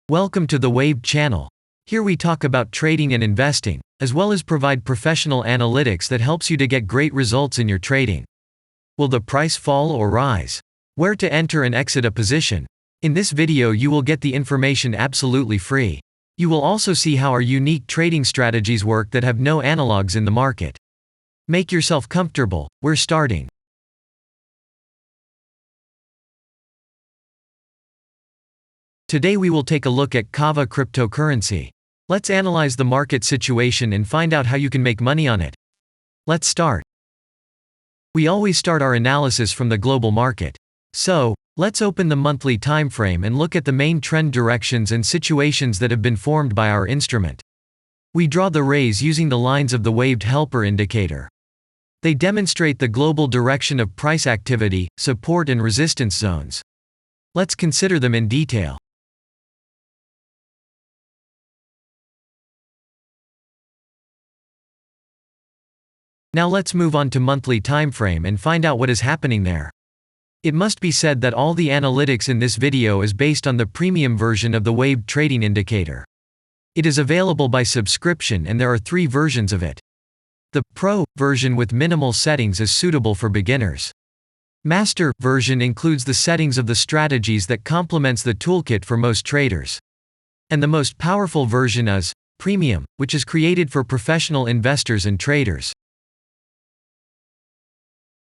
Welcome to the Wave channel. Here we talk about trading and investing, as well as provide professional analytics that helps you to get great results in your trading. Will the price fall or rise? Where to enter and exit a position? In this video you will get the information absolutely free. You will also see how our unique trading strategies work that have no analogs in the market. Make yourself comfortable, we're starting. Today we will take a look at Kava cryptocurrency. Let's analyze the market situation and find out how you can make money on it. Let's start. We always start our analysis from the global market. So, let's open the monthly time frame and look at the main trend directions and situations that have been formed by our instrument. We draw the rays using the lines of the waved helper indicator. They demonstrate the global direction of price activity, support and resistance zones. Let's consider them in detail. Now let's move on to monthly time frame and find out what is happening there. It must be said that all the analytics in this video is based on the premium version of the waved trading indicator. It is available by subscription and there are 3 versions of it. The Pro version with minimal settings is suitable for beginners. Master version includes the settings of the strategies that complements the toolkit for most traders. And the most powerful version is Premium, which is created for professional investors and traders.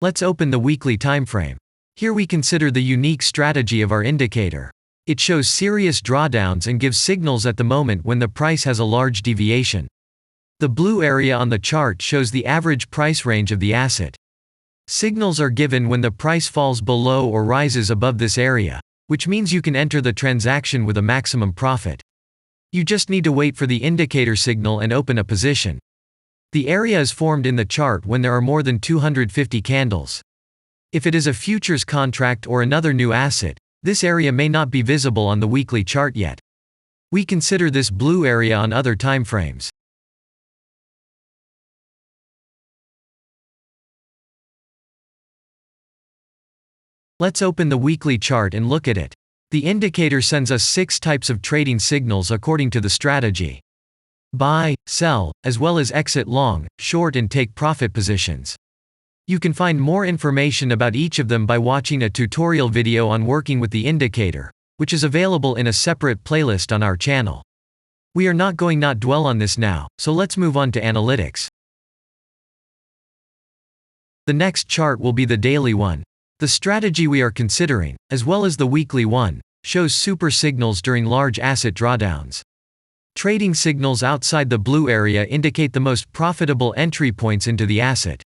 Let's open the weekly time frame. Here we consider the unique strategy of our indicator. It shows serious drawdowns and gives signals at the moment when the price has a large deviation. The blue area on the chart shows the average price range of the asset. Signals are given when the price falls below or rises above this area, which means you can enter the transaction with a maximum profit. You just need to wait for the indicator signal and open a position. The area is formed in the chart when there are more than 250 candles. If it is a futures contract or another new asset, this area may not be visible on the weekly chart yet. We consider this blue area on other time frames. Let's open the weekly chart and look at it. The indicator sends us 6 types of trading signals according to the strategy. Buy, sell, as well as exit long, short and take profit positions. You can find more information about each of them by watching a tutorial video on working with the indicator, which is available in a separate playlist on our channel. We are not going to dwell on this now, so let's move on to analytics. The next chart will be the daily one. The strategy we are considering, as well as the weekly one, shows super signals during large asset drawdowns. Trading signals outside the blue area indicate the most profitable entry points into the asset.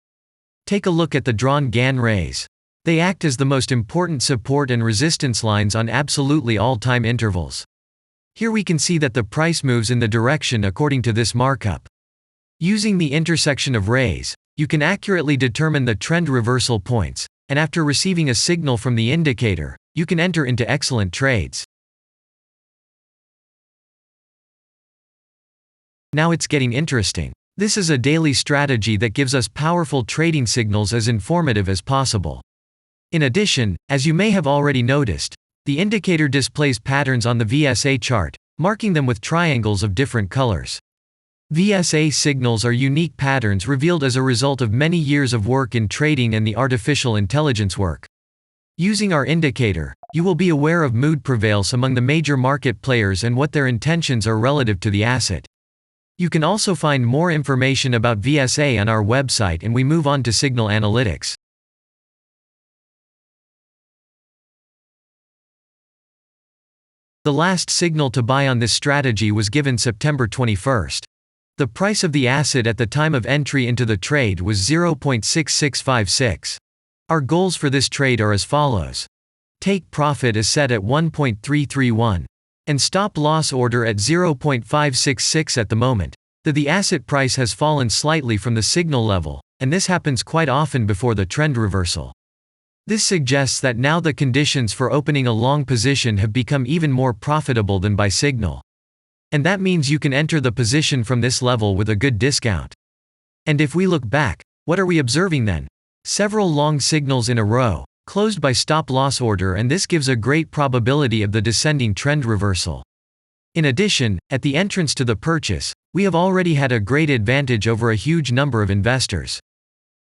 Take a look at the drawn Gann rays. They act as the most important support and resistance lines on absolutely all time intervals. Here we can see that the price moves in the direction according to this markup. Using the intersection of rays, you can accurately determine the trend reversal points, and after receiving a signal from the indicator, you can enter into excellent trades. Now it's getting interesting. This is a daily strategy that gives us powerful trading signals as informative as possible. In addition, as you may have already noticed, the indicator displays patterns on the VSA chart, marking them with triangles of different colors. VSA signals are unique patterns revealed as a result of many years of work in trading and the artificial intelligence work. Using our indicator, you will be aware of mood prevails among the major market players and what their intentions are relative to the asset. You can also find more information about VSA on our website, and we move on to signal analytics. The last signal to buy on this strategy was given September 21st. The price of the asset at the time of entry into the trade was 0.6656. Our goals for this trade are as follows. Take profit is set at 1.331. And stop loss order at 0.566 at the moment. The asset price has fallen slightly from the signal level, and this happens quite often before the trend reversal. This suggests that now the conditions for opening a long position have become even more profitable than by signal. And that means you can enter the position from this level with a good discount. And if we look back, what are we observing then? Several long signals in a row, closed by stop-loss order, and this gives a great probability of the descending trend reversal. In addition, at the entrance to the purchase, we have already had a great advantage over a huge number of investors.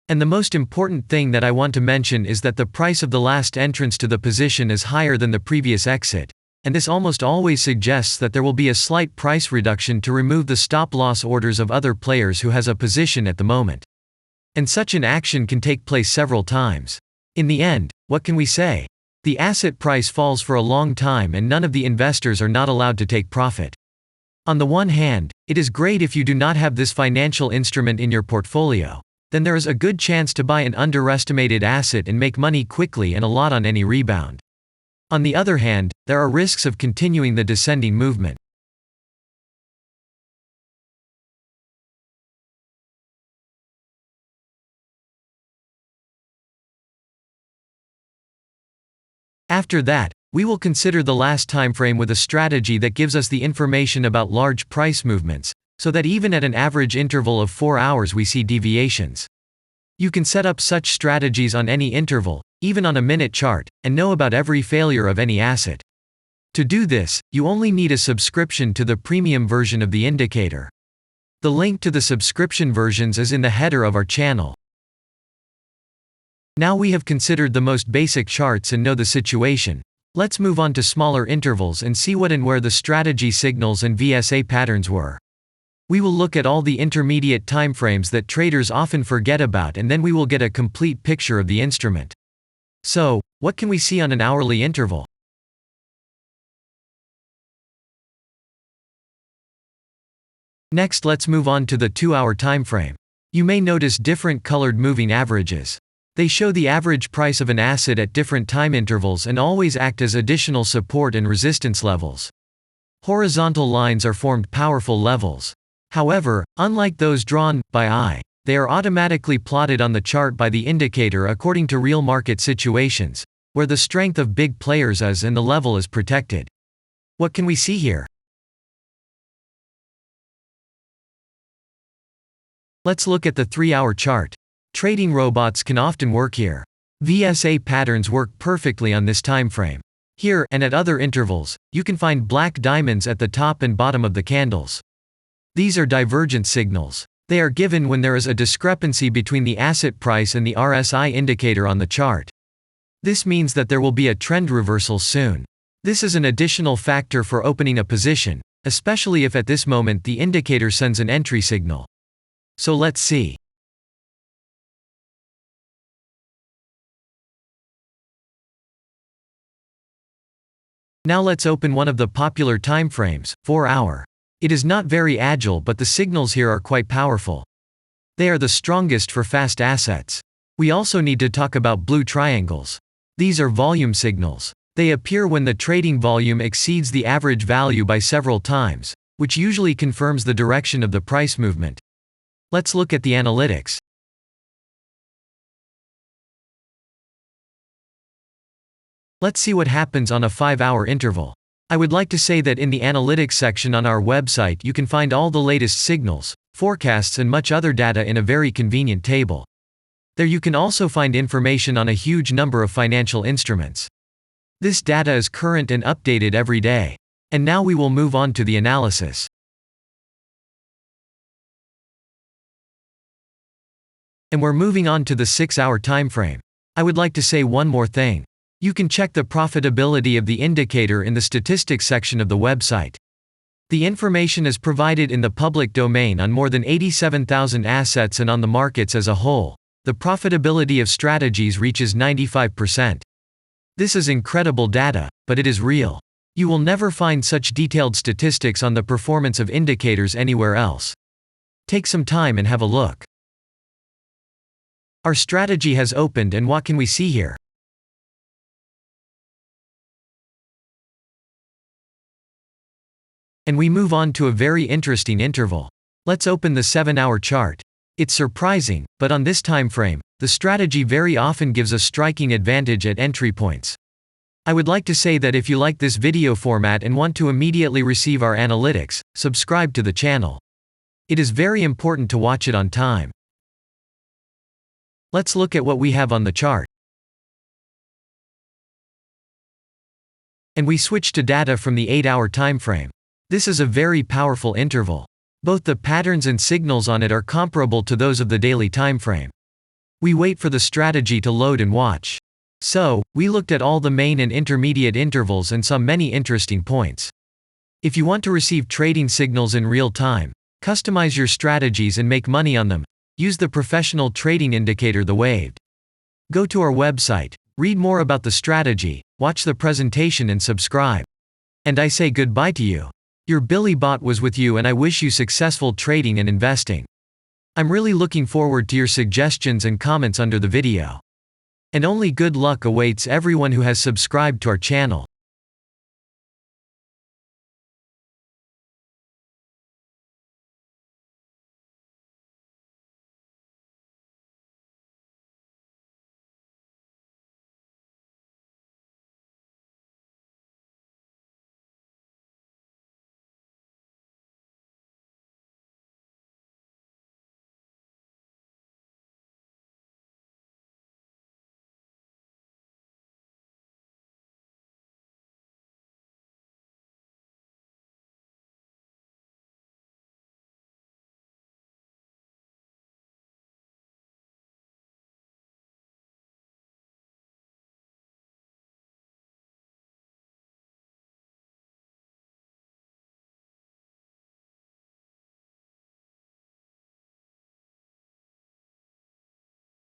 And the most important thing that I want to mention is that the price of the last entrance to the position is higher than the previous exit, and this almost always suggests that there will be a slight price reduction to remove the stop-loss orders of other players who has a position at the moment. And such an action can take place several times. In the end, what can we say? The asset price falls for a long time and none of the investors are not allowed to take profit. On the one hand, it is great if you do not have this financial instrument in your portfolio. Then there is a good chance to buy an underestimated asset and make money quickly and a lot on any rebound. On the other hand, there are risks of continuing the descending movement. After that, we will consider the last time frame with a strategy that gives us the information about large price movements, so that even at an average interval of 4 hours we see deviations. You can set up such strategies on any interval, even on a minute chart, and know about every failure of any asset. To do this, you only need a subscription to the premium version of the indicator. The link to the subscription versions is in the header of our channel. Now we have considered the most basic charts and know the situation. Let's move on to smaller intervals and see what and where the strategy signals and VSA patterns were. We will look at all the intermediate timeframes that traders often forget about, and then we will get a complete picture of the instrument. So, what can we see on an hourly interval? Next, let's move on to the 2-hour timeframe. You may notice different colored moving averages. They show the average price of an asset at different time intervals and always act as additional support and resistance levels. Horizontal lines are formed powerful levels. However, unlike those drawn by eye, they are automatically plotted on the chart by the indicator according to real market situations, where the strength of big players is and the level is protected. What can we see here? Let's look at the 3-hour chart. Trading robots can often work here. VSA patterns work perfectly on this time frame. Here, and at other intervals, you can find black diamonds at the top and bottom of the candles. These are divergent signals. They are given when there is a discrepancy between the asset price and the RSI indicator on the chart. This means that there will be a trend reversal soon. This is an additional factor for opening a position, especially if at this moment the indicator sends an entry signal. So let's see. Now let's open one of the popular timeframes, 4-hour. It is not very agile, but the signals here are quite powerful. They are the strongest for fast assets. We also need to talk about blue triangles. These are volume signals. They appear when the trading volume exceeds the average value by several times, which usually confirms the direction of the price movement. Let's look at the analytics. Let's see what happens on a 5-hour interval. I would like to say that in the analytics section on our website you can find all the latest signals, forecasts and much other data in a very convenient table. There you can also find information on a huge number of financial instruments. This data is current and updated every day. And now we will move on to the analysis. And we're moving on to the 6-hour timeframe. I would like to say one more thing. You can check the profitability of the indicator in the statistics section of the website. The information is provided in the public domain on more than 87,000 assets, and on the markets as a whole, the profitability of strategies reaches 95%. This is incredible data, but it is real. You will never find such detailed statistics on the performance of indicators anywhere else. Take some time and have a look. Our strategy has opened, and what can we see here? And we move on to a very interesting interval. Let's open the 7-hour chart. It's surprising, but on this time frame, the strategy very often gives a striking advantage at entry points. I would like to say that if you like this video format and want to immediately receive our analytics, subscribe to the channel. It is very important to watch it on time. Let's look at what we have on the chart. And we switch to data from the 8-hour time frame. This is a very powerful interval. Both the patterns and signals on it are comparable to those of the daily timeframe. We wait for the strategy to load and watch. So, we looked at all the main and intermediate intervals and saw many interesting points. If you want to receive trading signals in real time, customize your strategies and make money on them, use the professional trading indicator the Waved. Go to our website, read more about the strategy, watch the presentation and subscribe. And I say goodbye to you. Your Billy Bot was with you and I wish you successful trading and investing. I'm really looking forward to your suggestions and comments under the video. And only good luck awaits everyone who has subscribed to our channel.